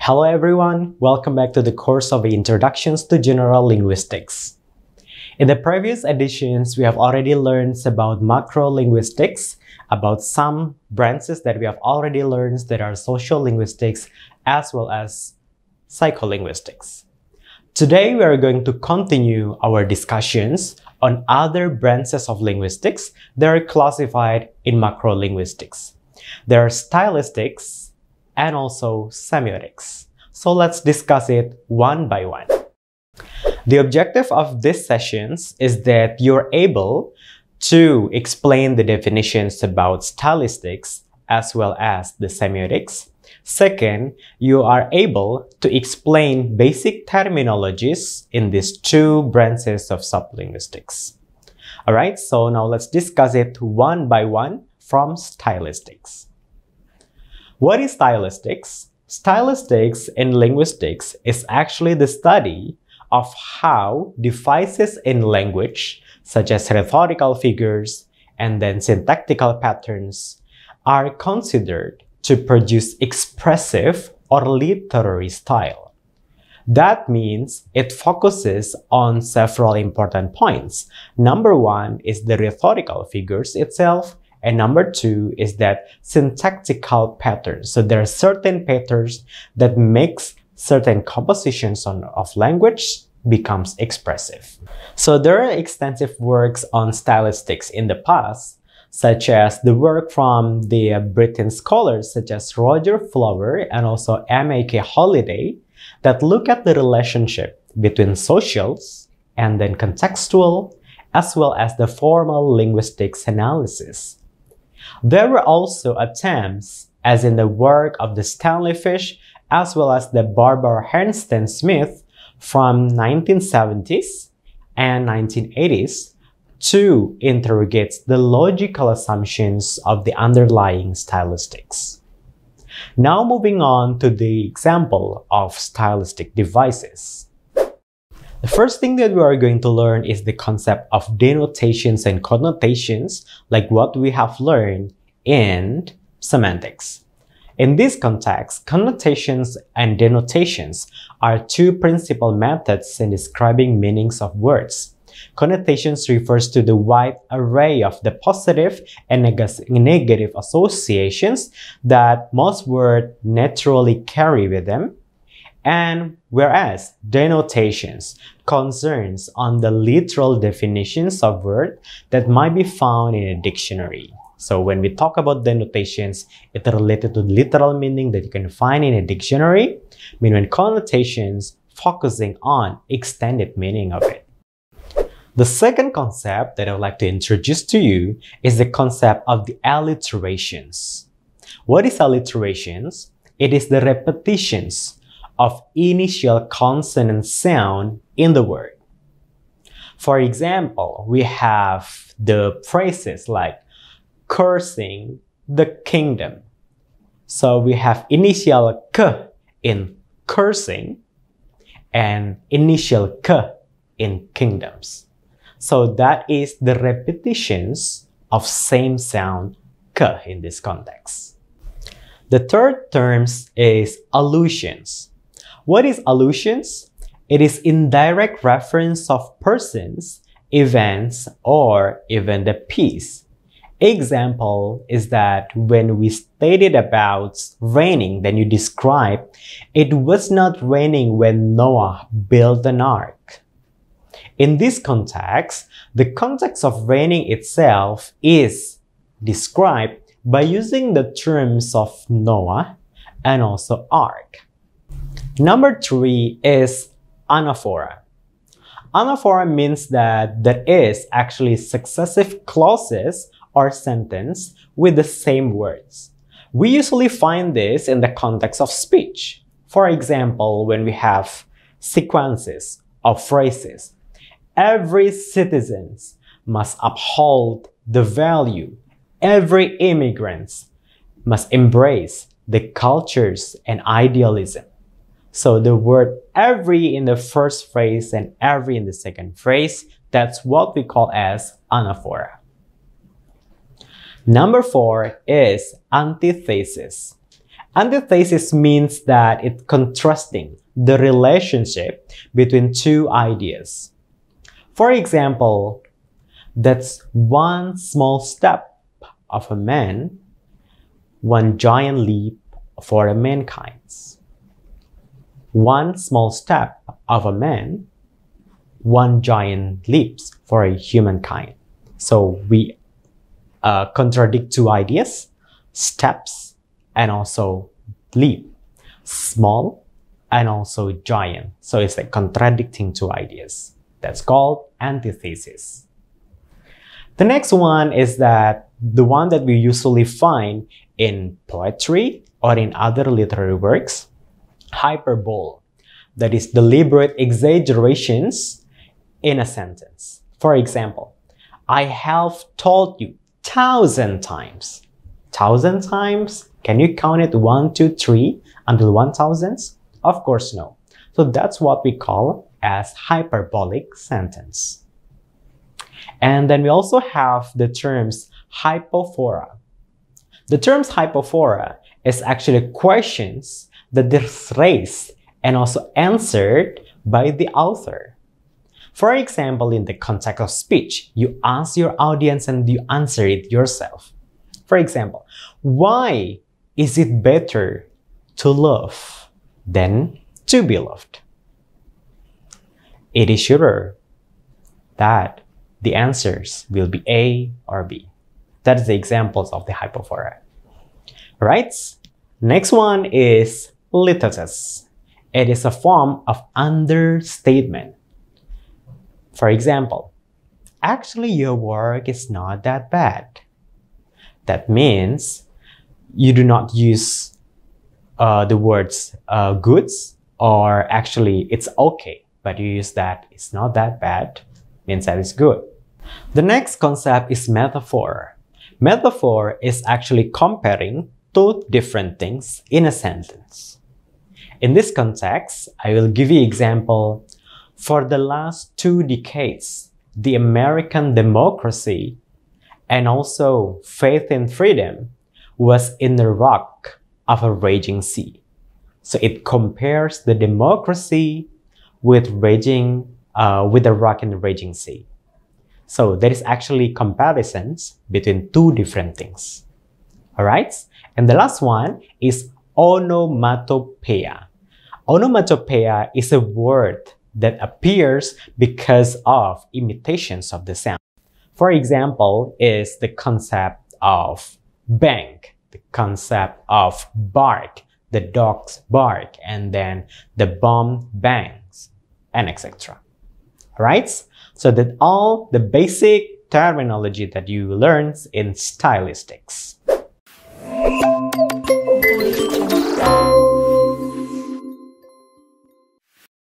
Hello everyone, welcome back to the course of Introductions to General Linguistics. In the previous editions, we have already learned about macrolinguistics, about some branches that we have already learned that are social linguistics as well as psycholinguistics. Today, we are going to continue our discussions on other branches of linguistics that are classified in macrolinguistics. There are stylistics and also semiotics. So let's discuss it one by one. The objective of these sessions is that you're able to explain the definitions about stylistics as well as the semiotics. Second, you are able to explain basic terminologies in these two branches of sublinguistics. Alright, so now let's discuss it one by one from stylistics. What is stylistics? Stylistics in linguistics is actually the study of how devices in language, such as rhetorical figures and then syntactical patterns, are considered to produce expressive or literary style. That means it focuses on several important points. Number one is the rhetorical figures itself, and number two is that syntactical patterns. So there are certain patterns that makes certain compositions of language becomes expressive. So there are extensive works on stylistics in the past, such as the work from the British scholars such as Roger Flower and also M.A.K. Holliday that look at the relationship between socials and then contextual as well as the formal linguistics analysis. There were also attempts, as in the work of the Stanley Fish as well as the Barbara Hernstein Smith from 1970s and 1980s, to interrogate the logical assumptions of the underlying stylistics. Now moving on to the example of stylistic devices. The first thing that we are going to learn is the concept of denotations and connotations, like what we have learned in semantics. In this context, connotations and denotations are two principal methods in describing meanings of words. Connotations refers to the wide array of the positive and negative associations that most words naturally carry with them, and whereas denotations concerns on the literal definitions of words that might be found in a dictionary. So when we talk about denotations, it's related to literal meaning that you can find in a dictionary, meanwhile connotations focusing on extended meaning of it. The second concept that I would like to introduce to you is the concept of the alliterations. What is alliterations? It is the repetitions of initial consonant sound in the word. For example, we have the phrases like cursing the kingdom. So we have initial k in cursing and initial k in kingdoms. So that is the repetitions of same sound k in this context. The third term is allusions. What is allusions? It is indirect reference of persons, events, or even the piece. Example is that when we stated about raining, then you describe it was not raining when Noah built an ark. In this context, the context of raining itself is described by using the terms of Noah and also ark. Number three is Anaphora. Anaphora means that there is actually successive clauses or sentence with the same words. We usually find this in the context of speech. For example, when we have sequences of phrases, every citizen must uphold the value. Every immigrant must embrace the cultures and idealism. So the word every in the first phrase and every in the second phrase, that's what we call as anaphora. Number four is antithesis. Antithesis means that it's contrasting the relationship between two ideas. For example, that's one small step of a man, one giant leap for a mankind. One small step of a man, one giant leap for a humankind. So we contradict two ideas, steps and also leap, small and also giant. So it's like contradicting two ideas. That's called antithesis. The next one is that the one that we usually find in poetry or in other literary works, hyperbole. That is deliberate exaggerations in a sentence. For example, I have told you 1,000 times. 1,000 times? Can you count it 1, 2, 3 until 1,000? Of course no. So that's what we call as hyperbolic sentence. And then we also have the terms hypophora. The terms hypophora is actually questions that are raised and also answered by the author. For example, in the context of speech, you ask your audience and you answer it yourself. For example, why is it better to love than to be loved? It is surer that the answers will be A or B. That is the examples of the hypophora. Right? Next one is litotes. It is a form of understatement. For example, actually your work is not that bad. That means you do not use the words goods or actually it's okay, but you use that it's not that bad, means that it's good. The next concept is metaphor. Metaphor is actually comparing two different things in a sentence. In this context, I will give you example. For the last 2 decades, the American democracy and also faith in freedom was in the rock of a raging sea. So it compares the democracy with the rock in the raging sea. So there is actually comparisons between two different things. Alright? And the last one is onomatopoeia. Onomatopoeia is a word that appears because of imitations of the sound. For example, is the concept of bang, the concept of bark, the dogs bark, and then the bomb bangs, and etc. Alright? So that all the basic terminology that you learn in stylistics.